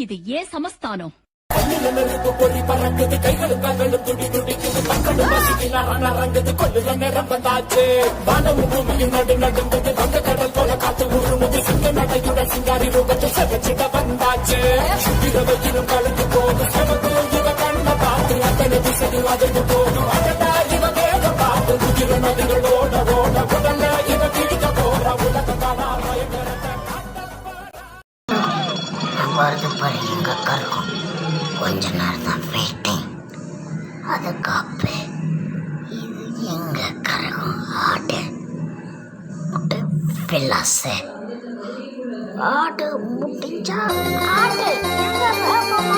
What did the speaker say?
இது ஏன் சமஸ்தானம். பொறி பறக்குது கைகளும் கால்களும் துடி துடிக்குது மக்களும் வசிக்கிறாங்க கொள்ளுல நேரம் வந்தாச்சு வானமும் பூமியும் நடு நடுந்தது வங்க கடல் போல காத்து உருமுது சிங்க நடையுடன் சிங்காரி ரூபத்தில் செவச்சிட வந்தாச்சு இரவையிலும் கலந்து போகும் செவக்கு இவ கண்ண பார்த்து அத்தனை திசையில் அதிர்ந்து போகும் அடடா இவ வேக பார்த்து உயிர நதிகள் ஓட ஓட உடல்ல இவ பிடிக்க போற உலக காலா பயங்கரத்தை வருது பாரு எங்க கருக்கும். கொஞ்ச நேரம் தான் வெயிட்டிங். அதுக்காப்பு இது எங்க கரகம் ஆடு முட்டை பில்லாசு ஆடு முட்டிஞ்சா ஆடு எங்க கரகம்